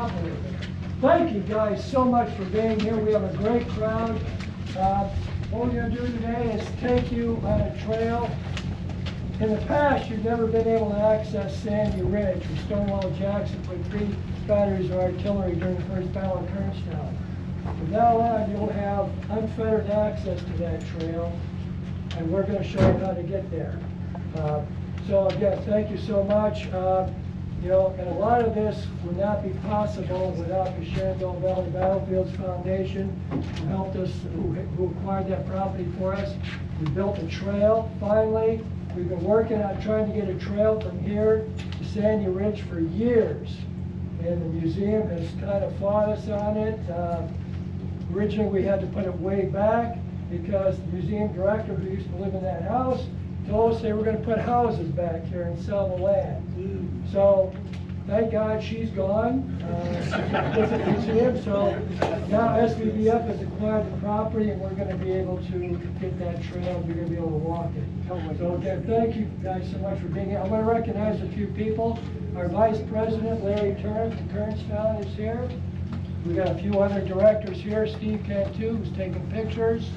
properly. Thank you guys so much for being here. We have a great crowd. What we're going to do today is take you on a trail. In the past, you've never been able to access Sandy Ridge, where Stonewall Jackson put 3 batteries of artillery during the First Battle of Kernstown. From now on, you'll have unfettered access to that trail, and we're going to show you how to get there. So again, thank you so much. You know, and a lot of this would not be possible without the Shenandoah Valley Battlefields Foundation, who helped us, who acquired that property for us. We built a trail, finally. We've been working on trying to get a trail from here to Sandy Ridge for years. And the museum has kind of fought us on it. Originally, we had to put it way back because the museum director who used to live in that house told us they were going to put houses back here and sell the land. So, thank God she's gone. She's at the museum. So now SVBF has acquired the property, and we're going to be able to get that trail. We're going to be able to walk it. So again, thank you guys so much for being here. I'm going to recognize a few people. Our Vice President, Larry Turner from Kernstown, is here. We got a few other directors here. Steve Cantu, who's taking pictures.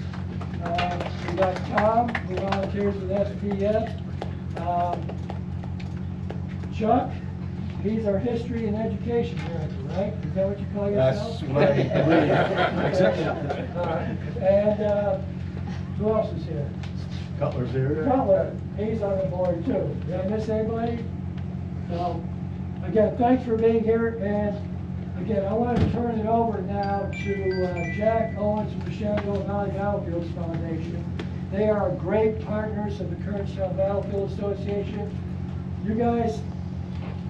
We got Tom, who volunteers with SVF. Chuck, he's our history and education director, right? Is that what you call yourself? That's what I believe. And who else is here? Cutler's here. Cutler, he's on the board too. Did I miss anybody? So, again, thanks for being here. And again, I want to turn it over now to Jack Owens from the Shenandoah Valley Battlefields Foundation. They are great partners of the Kernstown Battlefield Association. You guys,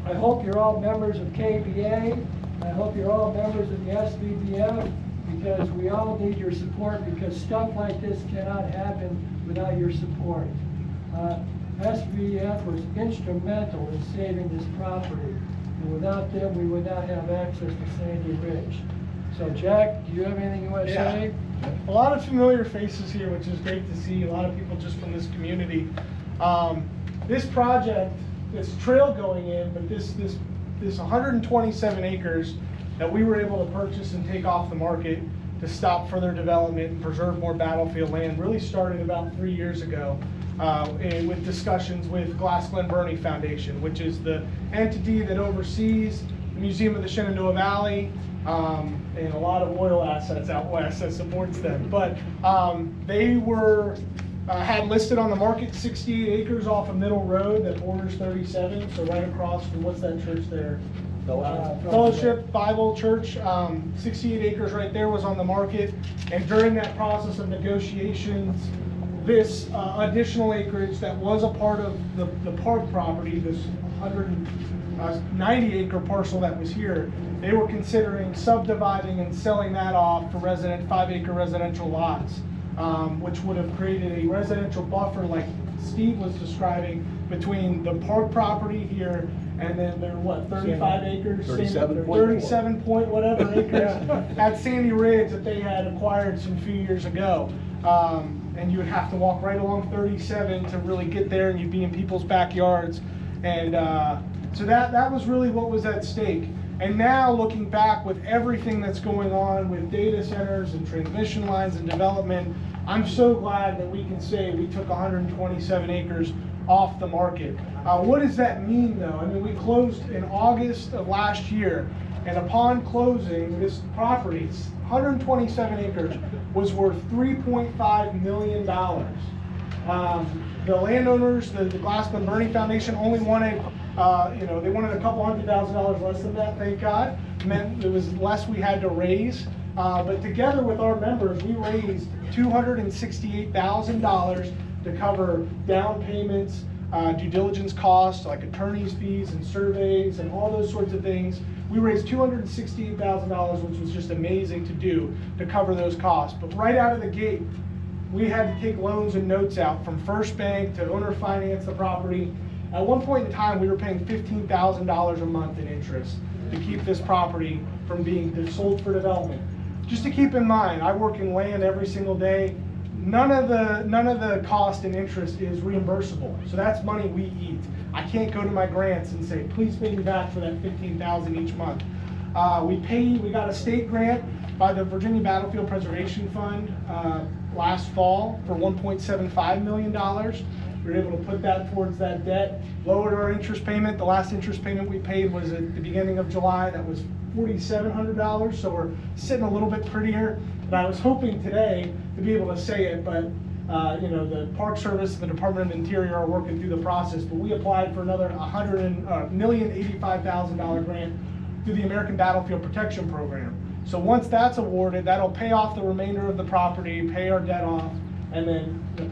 I hope you're all members of KBA. I hope you're all members of the SVBF, because we all need your support, because stuff like this cannot happen without your support. SVBF was instrumental in saving this property, and without them we would not have access to Sandy Ridge. So Jack, do you have anything you want to say? A lot of familiar faces here, which is great to see. A lot of people just from this community. This project, this trail going in, but this 127 acres that we were able to purchase and take off the market to stop further development and preserve more battlefield land really started about 3 years ago with discussions with Glass Glen Burney Foundation, which is the entity that oversees the Museum of the Shenandoah Valley and a lot of oil assets out west that supports them. But they were had listed on the market 68 acres off of Middle Road that borders 37, so right across from, what's that church there? Fellowship Bible Church. 68 acres right there was on the market, and during that process of negotiations, this additional acreage that was a part of the park property, this 190 acre parcel that was here, they were considering subdividing and selling that off for 5 acre residential lots. Which would have created a residential buffer like Steve was describing between the park property here and then their 35 acres? 37 point whatever acres at Sandy Ridge that they had acquired some few years ago. And you would have to walk right along 37 to really get there, and you'd be in people's backyards. And so that was really what was at stake. And now looking back with everything that's going on with data centers and transmission lines and development, I'm so glad that we can say we took 127 acres off the market. What does that mean though? I mean, we closed in August of last year, and upon closing, this property, 127 acres, was worth $3.5 million. The landowners, the Glass Glen Burney Foundation, only wanted they wanted a couple $100,000 less than that, thank God. It meant it was less we had to raise. But together with our members, we raised $268,000 to cover down payments, due diligence costs, like attorney's fees and surveys and all those sorts of things. We raised $268,000, which was just amazing to do to cover those costs. But right out of the gate, we had to take loans and notes out from First Bank to owner finance the property. At one point in time, we were paying $15,000 a month in interest to keep this property from being sold for development. Just to keep in mind, I work in land every single day. None of the cost and interest is reimbursable. So that's money we eat. I can't go to my grants and say, please pay me back for that $15,000 each month. We got a state grant by the Virginia Battlefield Preservation Fund last fall for $1.75 million. We were able to put that towards that debt, lowered our interest payment. The last interest payment we paid was at the beginning of July. That was $4,700, so we're sitting a little bit prettier. And I was hoping today to be able to say it, but the Park Service and the Department of Interior are working through the process, but we applied for another $1,085,000 grant through the American Battlefield Protection Program. So once that's awarded, that'll pay off the remainder of the property, pay our debt off, and then the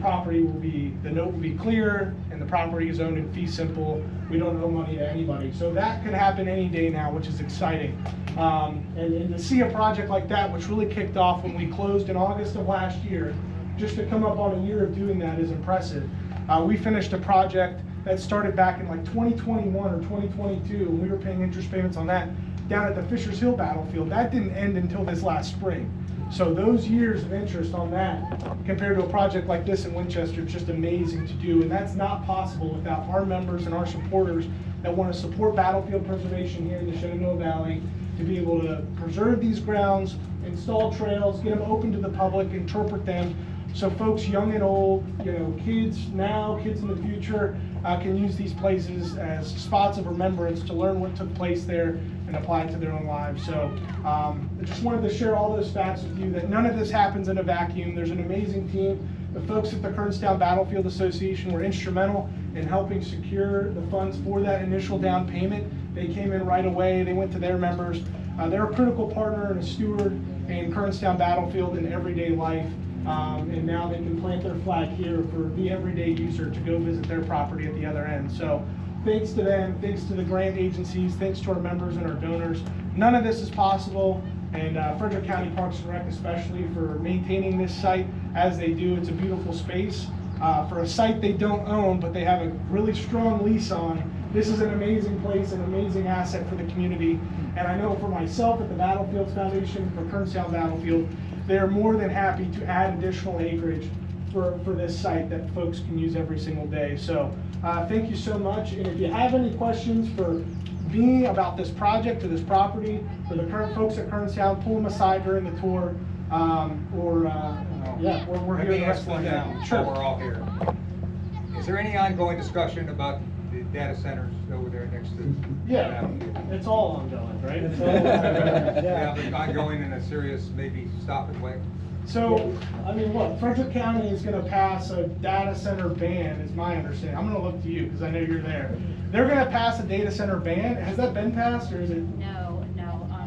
note will be clear, and the property is owned in fee simple. We don't owe money to anybody. So that could happen any day now, which is exciting. And to see a project like that, which really kicked off when we closed in August of last year, just to come up on a year of doing that is impressive. We finished a project that started back in like 2021 or 2022, and we were paying interest payments on that down at the Fishers Hill Battlefield. That didn't end until this last spring. So those years of interest on that compared to a project like this in Winchester, it's just amazing to do. And that's not possible without our members and our supporters that want to support battlefield preservation here in the Shenandoah Valley, to be able to preserve these grounds, install trails, get them open to the public, interpret them, so folks young and old, kids now, kids in the future, can use these places as spots of remembrance to learn what took place there and apply it to their own lives. So I just wanted to share all those facts with you, that none of this happens in a vacuum. There's an amazing team. The folks at the Kernstown Battlefield Association were instrumental in helping secure the funds for that initial down payment. They came in right away. They went to their members. They're a critical partner and a steward in Kernstown Battlefield in everyday life. And now they can plant their flag here for the everyday user to go visit their property at the other end. So thanks to them, thanks to the grant agencies, thanks to our members and our donors. None of this is possible, and Frederick County Parks and Rec especially for maintaining this site as they do. It's a beautiful space for a site they don't own, but they have a really strong lease on. This is an amazing place, an amazing asset for the community. And I know for myself at the Battlefields Foundation, for Kernstown Battlefield, they're more than happy to add additional acreage for this site that folks can use every single day. So thank you so much. And if you have any questions for me about this project or this property, for the current folks at Kernstown, pull them aside during the tour. We're here the rest of the day. Sure. We're all here. Is there any ongoing discussion about the data centers over there next to? Yeah, it's all ongoing, right? It's all Yeah, but ongoing in a serious, maybe stop it way. So, I mean, look, Frederick County is going to pass a data center ban, is my understanding. I'm going to look to you because I know you're there. They're going to pass a data center ban. Has that been passed, or is it? No.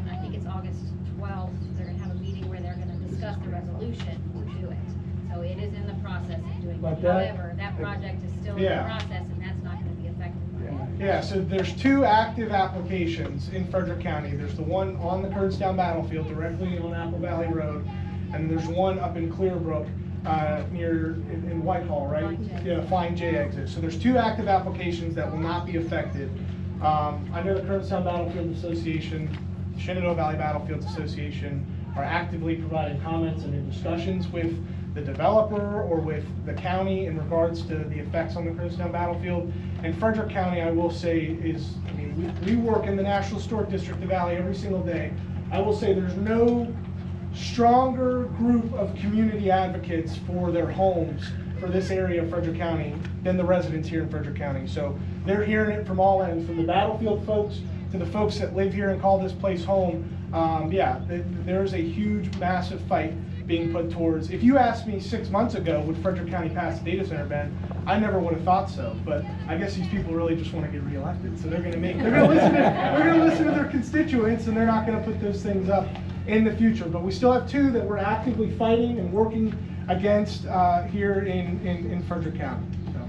I think it's August 12th. They're going to have a meeting where they're going to discuss the resolution to do it. So it is in the process of doing it. However, that project is still in the process, and that's not going to be effective. Yeah, so there's two active applications in Frederick County. There's the one on the Kernstown Battlefield directly on Apple Valley Road, and there's one up in Clearbrook in Whitehall, right? Flying J exit. So there's two active applications that will not be affected. I know the Kernstown Battlefield Association, Shenandoah Valley Battlefields Association are actively providing comments and in discussions with the developer or with the county in regards to the effects on the Kernstown Battlefield. And Frederick County, I will say, we work in the National Historic District of the Valley every single day. I will say there's no stronger group of community advocates for their homes for this area of Frederick County than the residents here in Frederick County. So they're hearing it from all ends, from the Battlefield folks to the folks that live here and call this place home. There's a huge, massive fight being put towards. If you asked me 6 months ago, would Frederick County pass a data center ban, I never would have thought so. But I guess these people really just want to get reelected, so they're going to listen to their constituents, and they're not going to put those things up in the future. But we still have two that we're actively fighting and working against here in Frederick County. So,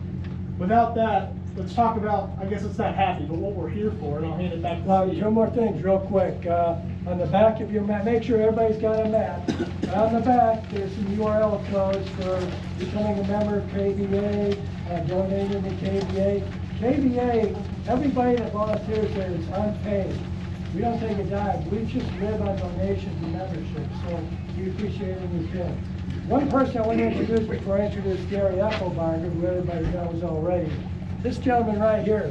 without that, let's talk about, I guess it's not happy, but what we're here for, and I'll hand it back to you. Two more things real quick. On the back of your map, make sure everybody's got a map. On the back, there's some URL codes for becoming a member of KBA, donating to KBA. KBA, everybody that volunteers there is unpaid. We don't take a dime. We just live on donations and membership, so we appreciate it when you can. One person I want to introduce before I introduce Gary Ecelbarger, who everybody knows already. This gentleman right here,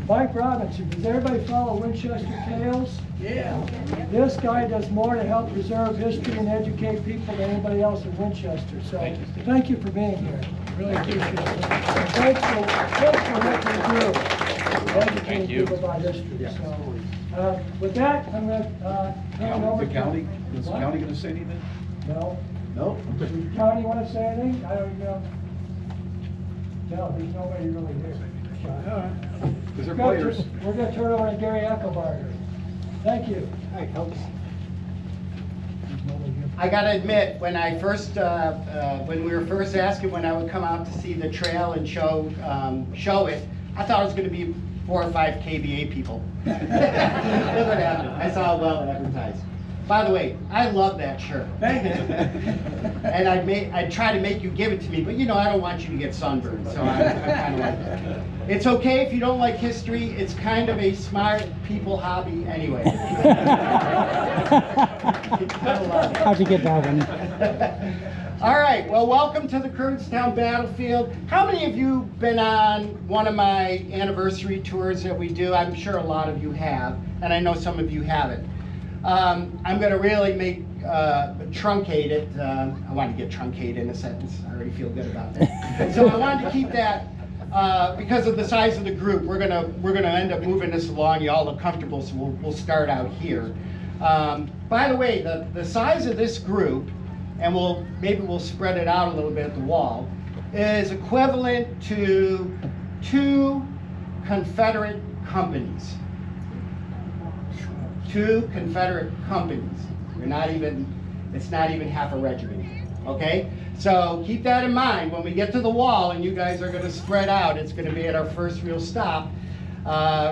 Mike Robinson. Does everybody follow Winchester Tales? This guy does more to help preserve history and educate people than anybody else in Winchester. So thank you for being here. Really appreciate it. And thanks for what you do, educating people about history. So with that, I'm going to turn it over to County, is the What? county gonna say anything? No. No? Does the county want to say anything? I don't know. No, there's nobody really here. Because they're players. We're going to turn it over to Gary Ecelbarger. Thank you. Hi, folks. I gotta admit, when I first, when we were first asking when I would come out to see the trail and show it, I thought it was gonna be 4 or 5 KBA people. Look what happened. I saw it well advertised. By the way, I love that shirt. Thank you. And I'd try to make you give it to me, but you know, I don't want you to get sunburned, so I kind of like that. It's okay if you don't like history. It's kind of a smart people hobby anyway. How'd you get that one? All right, well, welcome to the Kernstown Battlefield. How many of you been on one of my anniversary tours that we do? I'm sure a lot of you have, and I know some of you haven't. I'm going to really truncate it. I want to get truncated in a sentence. I already feel good about that. So I wanted to keep that because of the size of the group. We're gonna end up moving this along. You all look comfortable, so we'll start out here. By the way, the size of this group, and maybe we'll spread it out a little bit at the wall, is equivalent to 2 Confederate companies. 2 Confederate companies. It's not even half a regiment, okay? So keep that in mind. When we get to the wall and you guys are gonna spread out, it's gonna be at our first real stop.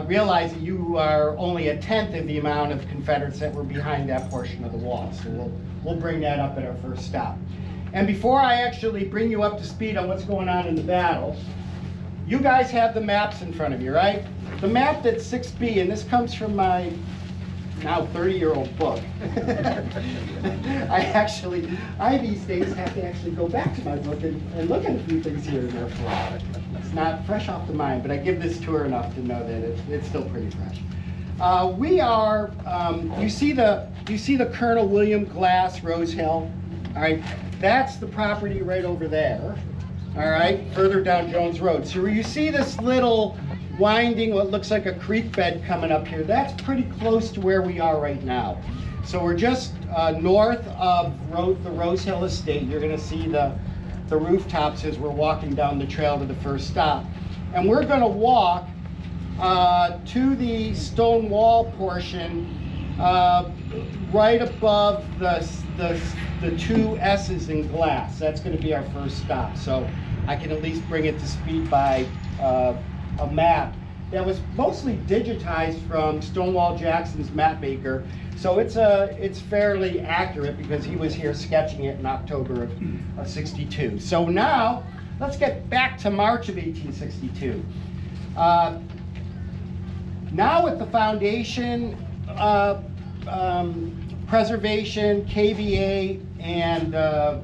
Realize that you are only 1/10 of the amount of Confederates that were behind that portion of the wall. So we'll bring that up at our first stop. And before I actually bring you up to speed on what's going on in the battle, you guys have the maps in front of you, right? The map that's 6B, and this comes from my now 30-year-old book. I these days have to actually go back to my book and look at a few things here and there for a while. It's not fresh off the mind, but I give this tour enough to know that it's still pretty fresh. We are, you see the Colonel William Glass Rose Hill? All right, that's the property right over there. All right, further down Jones Road. So where you see this little winding, what looks like a creek bed coming up here, that's pretty close to where we are right now. So we're just north of the Rose Hill Estate. You're gonna see the rooftops as we're walking down the trail to the first stop. And we're gonna walk to the stone wall portion right above the 2 S's in glass. That's gonna be our first stop. So I can at least bring it to speed by a map that was mostly digitized from Stonewall Jackson's map maker. So it's fairly accurate because he was here sketching it in October of 62. So now, let's get back to March of 1862. Now with the foundation, preservation, KVA, and the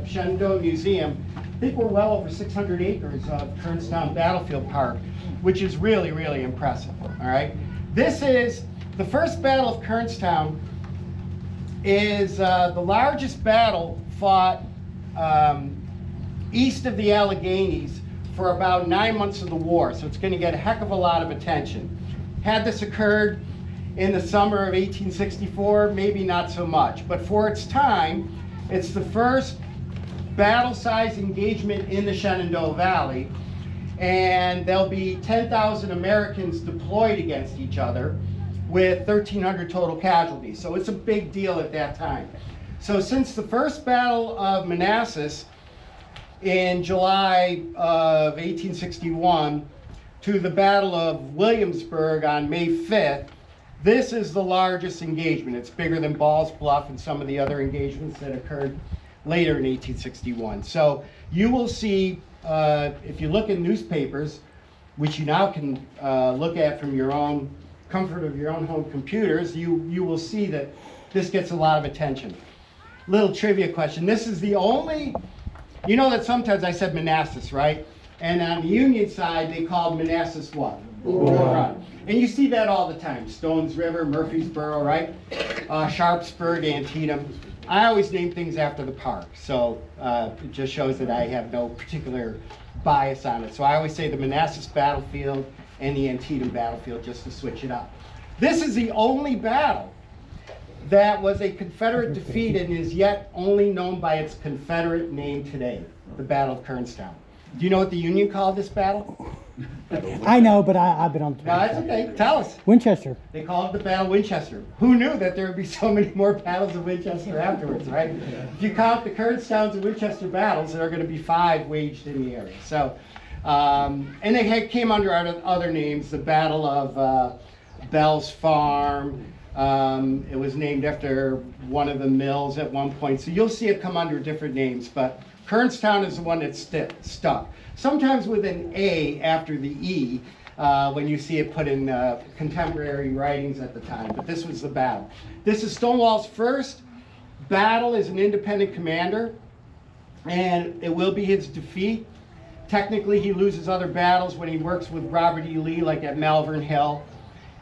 Shenandoah Museum, I think we're well over 600 acres of Kernstown Battlefield Park, which is really, really impressive, all right? This is, the first Battle of Kernstown is the largest battle fought east of the Alleghenies for about 9 months of the war, so it's gonna get a heck of a lot of attention. Had this occurred in the summer of 1864, maybe not so much, but for its time, it's the first battle-size engagement in the Shenandoah Valley, and there'll be 10,000 Americans deployed against each other with 1,300 total casualties. So it's a big deal at that time. So since the first Battle of Manassas in July of 1861 to the Battle of Williamsburg on May 5th, this is the largest engagement. It's bigger than Ball's Bluff and some of the other engagements that occurred later in 1861. So you will see, if you look in newspapers, which you now can look at from your own comfort of your own home computers, you will see that this gets a lot of attention. Little trivia question. This is the only, you know that sometimes I said Manassas, right? And on the Union side, they called Manassas what? Bull Run. And you see that all the time. Stones River, Murfreesboro, right? Sharpsburg, Antietam. I always name things after the park, so it just shows that I have no particular bias on it. So I always say the Manassas Battlefield and the Antietam Battlefield, just to switch it up. This is the only battle that was a Confederate defeat and is yet only known by its Confederate name today, the Battle of Kernstown. Do you know what the Union called this battle? I know, but I've been on the No, that's okay. Tell us. Winchester. They called it the Battle of Winchester. Who knew that there would be so many more battles of Winchester afterwards, right? If you count the Kernstowns and Winchester battles, there are going to be 5 waged in the area. So, and they came under other names. The Battle of Bell's Farm. It was named after one of the mills at one point. So you'll see it come under different names, but Kernstown is the one that's stuck. Sometimes with an A after the E, when you see it put in contemporary writings at the time, but this was the battle. This is Stonewall's first battle as an independent commander, and it will be his defeat. Technically, he loses other battles when he works with Robert E. Lee, like at Malvern Hill.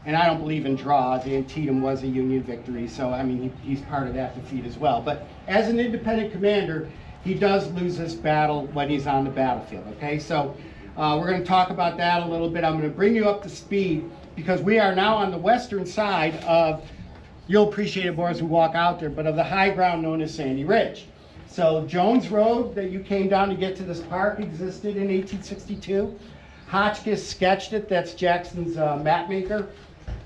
And I don't believe in draws. Antietam was a Union victory, so I mean, he's part of that defeat as well. But as an independent commander, he does lose this battle when he's on the battlefield, okay? So we're going to talk about that a little bit. I'm going to bring you up to speed because we are now on the western side of, you'll appreciate it more as we walk out there, but of the high ground known as Sandy Ridge. So Jones Road that you came down to get to this park existed in 1862. Hotchkiss sketched it, that's Jackson's map maker.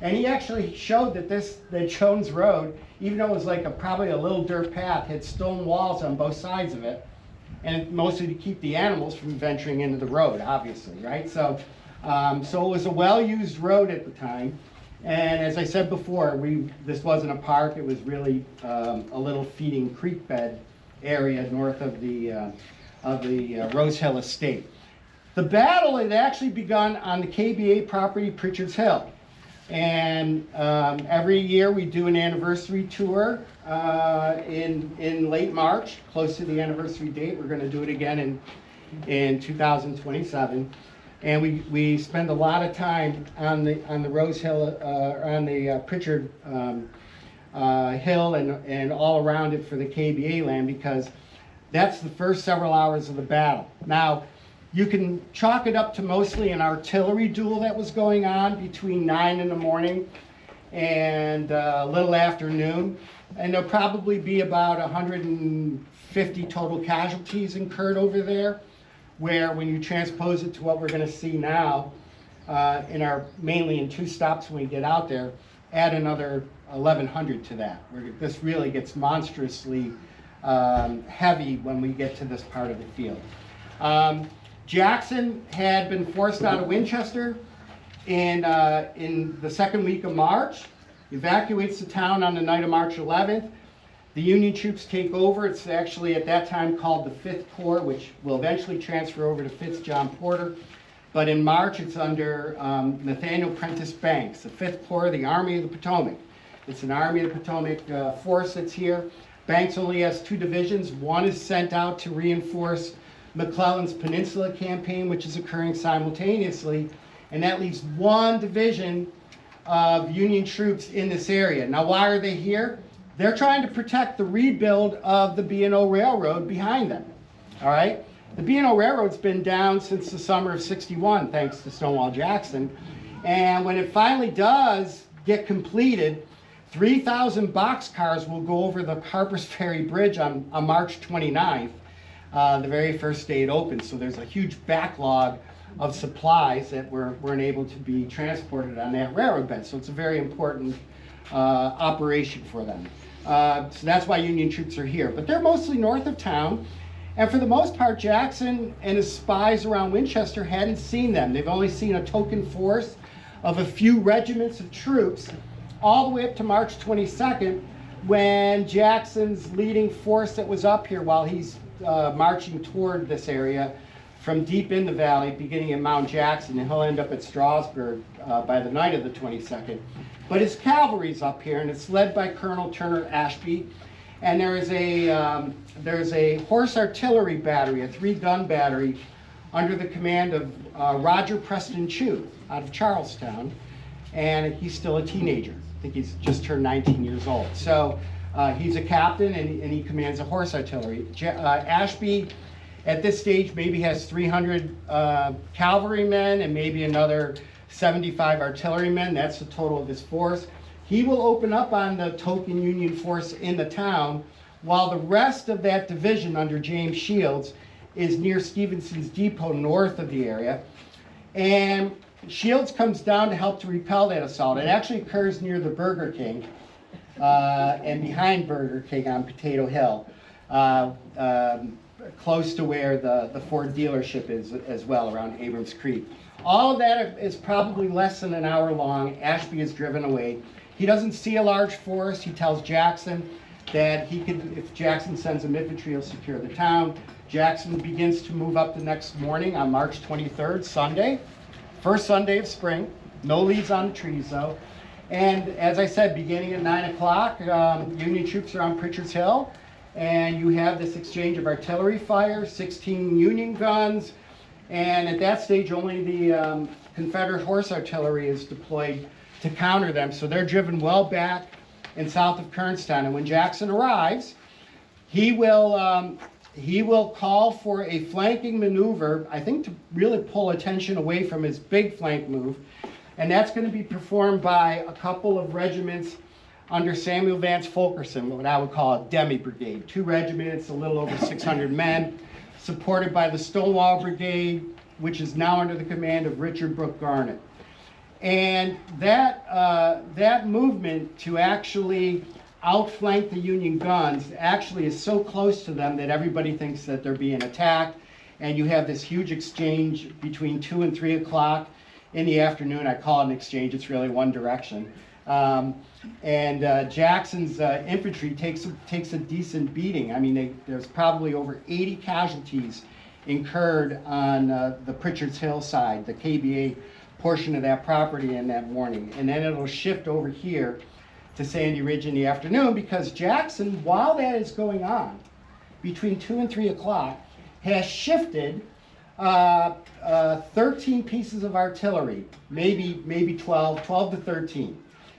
And he actually showed that Jones Road, even though it was like probably a little dirt path, had stone walls on both sides of it, and mostly to keep the animals from venturing into the road, obviously, right? So, so it was a well-used road at the time. And as I said before, this wasn't a park; it was really a little feeding creek bed area north of the Rose Hill Estate. The battle had actually begun on the KBA property, Pritchard's Hill. And every year we do an anniversary tour in late March, close to the anniversary date. We're going to do it again in 2027. And we spend a lot of time on the Rose Hill, on the Pritchard Hill and all around it for the KBA land, because that's the first several hours of the battle. Now, you can chalk it up to mostly an artillery duel that was going on between 9 in the morning and a little after noon. And there'll probably be about 150 total casualties incurred over there, where when you transpose it to what we're going to see now, mainly in 2 stops when we get out there, add another 1,100 to that. This really gets monstrously heavy when we get to this part of the field. Jackson had been forced out of Winchester in the second week of March, evacuates the town on the night of March 11th. The Union troops take over. It's actually at that time called the 5th Corps, which will eventually transfer over to Fitz John Porter. But in March, it's under Nathaniel Prentice Banks, the 5th Corps, the Army of the Potomac. It's an Army of the Potomac force that's here. Banks only has 2 divisions. One is sent out to reinforce McClellan's Peninsula campaign, which is occurring simultaneously, and that leaves 1 division of Union troops in this area. Now, why are they here? They're trying to protect the rebuild of the B&O Railroad behind them, all right? The B&O Railroad's been down since the summer of '61, thanks to Stonewall Jackson, and when it finally does get completed, 3,000 boxcars will go over the Harper's Ferry Bridge on March 29th. The very first day it opened. So there's a huge backlog of supplies that weren't able to be transported on that railroad bed. So it's a very important operation for them. So that's why Union troops are here. But they're mostly north of town. And for the most part, Jackson and his spies around Winchester hadn't seen them. They've only seen a token force of a few regiments of troops all the way up to March 22nd, when Jackson's leading force that was up here while he's marching toward this area from deep in the valley, beginning at Mount Jackson, and he'll end up at Strasburg by the night of the 22nd. But his cavalry's up here, and it's led by Colonel Turner Ashby. And there's a horse artillery battery, a 3-gun battery, under the command of Roger Preston Chew out of Charlestown. and he's still a teenager. I think he's just turned 19 years old. So he's a captain, and he commands a horse artillery. Ashby, at this stage, maybe has 300 cavalrymen and maybe another 75 artillerymen. That's the total of his force. He will open up on the token Union force in the town, while the rest of that division under James Shields is near Stevenson's Depot, north of the area. And Shields comes down to help to repel that assault. It actually occurs near the Burger King and behind Burger King on Potato Hill, close to where the Ford dealership is as well, around Abrams Creek. All of that is probably less than an hour long. Ashby is driven away. He doesn't see a large force. He tells Jackson that he could, if Jackson sends him infantry, he'll secure the town. Jackson begins to move up the next morning on March 23rd, Sunday. First Sunday of spring. No leaves on the trees though. And as I said, beginning at 9 o'clock, Union troops are on Pritchard's Hill. And you have this exchange of artillery fire, 16 Union guns. And at that stage, only the Confederate horse artillery is deployed to counter them. So they're driven well back and south of Kernstown. And when Jackson arrives, he will call for a flanking maneuver, I think to really pull attention away from his big flank move. And that's going to be performed by a couple of regiments under Samuel Vance Fulkerson, what I would call a demi-brigade. 2 regiments, a little over 600 men, supported by the Stonewall Brigade, which is now under the command of Richard Brooke Garnett. And that movement to actually outflank the Union guns actually is so close to them that everybody thinks that they're being attacked. And you have this huge exchange between 2 and 3 o'clock in the afternoon. I call it an exchange, it's really one direction. Jackson's infantry takes a decent beating. I mean, there's probably over 80 casualties incurred on the Pritchard's Hill side, the KBA portion of that property in that morning. And then it'll shift over here to Sandy Ridge in the afternoon, because Jackson, while that is going on, between 2 and 3 o'clock, has shifted 13 pieces of artillery, maybe 12 to 13.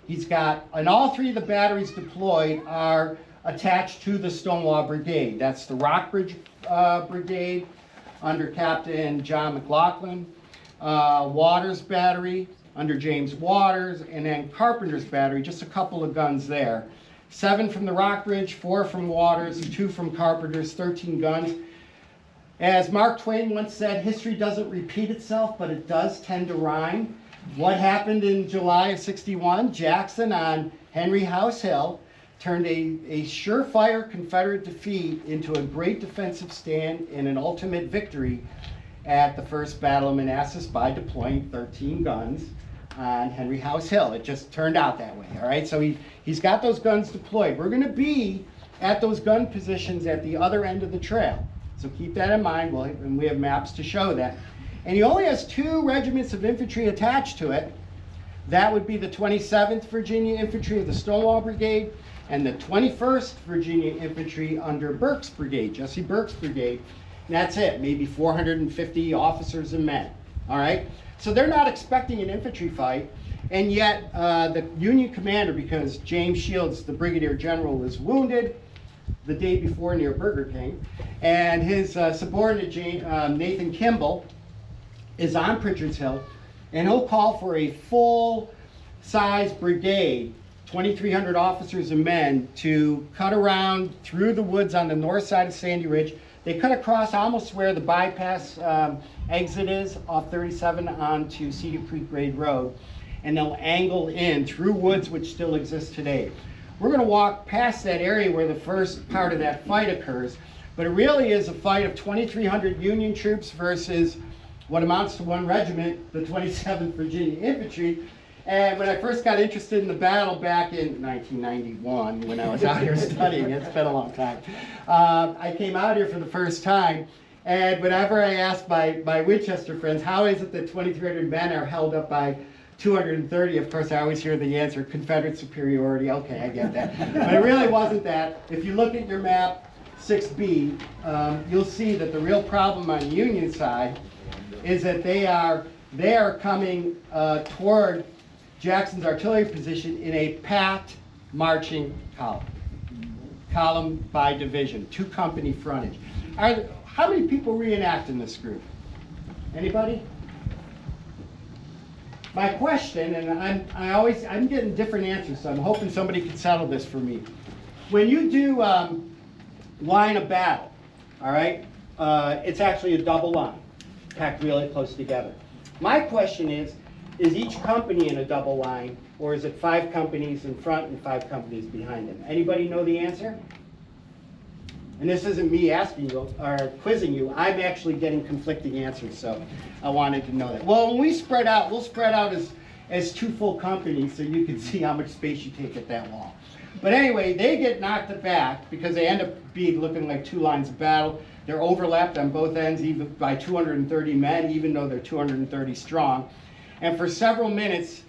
He's got, and all 3 of the batteries deployed are attached to the Stonewall Brigade. That's the Rockbridge Brigade under Captain John McLaughlin, Waters Battery under James Waters, and then Carpenter's Battery, just a couple of guns there. 7 from the Rockbridge, 4 from Waters, 2 from Carpenter's, 13 guns. As Mark Twain once said, history doesn't repeat itself, but it does tend to rhyme. What happened in July of '61? Jackson on Henry House Hill turned a surefire Confederate defeat into a great defensive stand and an ultimate victory at the First Battle of Manassas by deploying 13 guns on Henry House Hill. It just turned out that way, all right? So he's got those guns deployed. We're gonna be at those gun positions at the other end of the trail. So keep that in mind, and we have maps to show that. And he only has 2 regiments of infantry attached to it. That would be the 27th Virginia Infantry of the Stonewall Brigade and the 21st Virginia Infantry under Burke's Brigade, Jesse Burke's Brigade. And that's it, maybe 450 officers and men, all right? So they're not expecting an infantry fight, and yet the Union commander, because James Shields, the Brigadier General, was wounded the day before near Burger King, and his subordinate Nathan Kimball is on Pritchard's Hill, and he'll call for a full-size brigade, 2,300 officers and men, to cut around through the woods on the north side of Sandy Ridge. They cut across almost where the bypass exit is off 37 onto Cedar Creek Grade Road, and they'll angle in through woods which still exist today. We're going to walk past that area where the first part of that fight occurs, but it really is a fight of 2,300 Union troops versus what amounts to 1 regiment, the 27th Virginia Infantry. And when I first got interested in the battle back in 1991, when I was out here studying, it's been a long time, I came out here for the first time, and whenever I asked my Winchester friends, how is it that 2,300 men are held up by 230, of course I always hear the answer, Confederate superiority. Okay, I get that. But it really wasn't that. If you look at your map 6B, you'll see that the real problem on the Union side is that they are coming toward Jackson's artillery position in a packed marching column. Column by division, 2 company frontage. How many people reenact in this group? Anybody? My question, and I'm getting different answers, so I'm hoping somebody can settle this for me. When you do line of battle, all right, it's actually a double line, packed really close together. My question is each company in a double line, or is it 5 companies in front and 5 companies behind them? Anybody know the answer? And this isn't me asking you or quizzing you, I'm actually getting conflicting answers, so I wanted to know that. Well, when we spread out, we'll spread out as 2 full companies so you can see how much space you take at that wall. But anyway, they get knocked back because they end up looking like 2 lines of battle. They're overlapped on both ends even by 230 men, even though they're 230 strong. And for several minutes,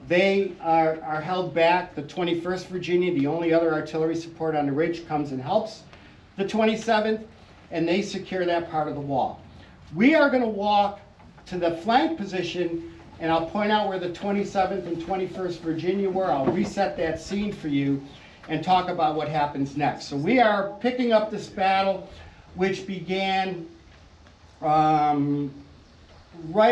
they are held back. The 21st Virginia, the only other artillery support on the ridge, comes and helps the 27th, and they secure that part of the wall. We are going to walk to the flank position, and I'll point out where the 27th and 21st Virginia were. I'll reset that scene for you and talk about what happens next. So we are picking up this battle, which began right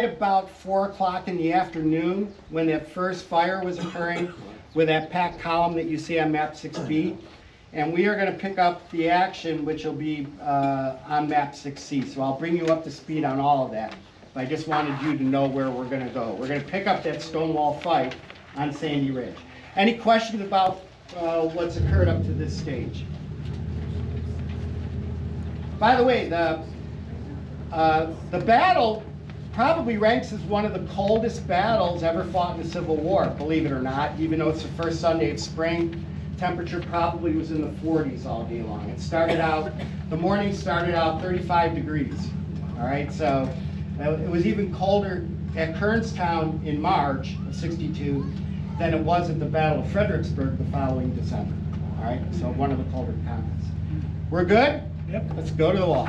about 4 o'clock in the afternoon when that first fire was occurring with that packed column that you see on map 6B. And we are going to pick up the action, which will be on map 6C. So I'll bring you up to speed on all of that. But I just wanted you to know where we're going to go. We're going to pick up that Stonewall fight on Sandy Ridge. Any questions about what's occurred up to this stage? By the way, the battle probably ranks as one of the coldest battles ever fought in the Civil War, believe it or not, even though it's the first Sunday of spring. Temperature probably was in the 40s all day long. It started out, the morning started out 35 degrees. All right, so it was even colder at Kernstown in March of '62 than it was at the Battle of Fredericksburg the following December. All right, so one of the colder contests. We're good? Yep. Let's go to the wall.